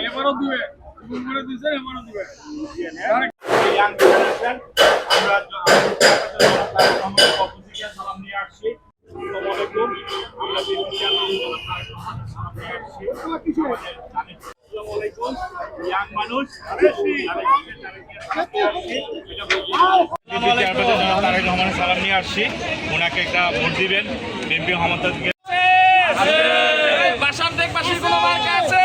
এবারও দিবে করে দিছে এবারও দিবে সালাম নিয়ে আসছি। সালাম নিয়ে আসছি, ওনাকে একটা ভোট দিবেন বিএনপি ক্ষমতা থেকে। বাসার দেখ পাশের কোনো মার্কা আছে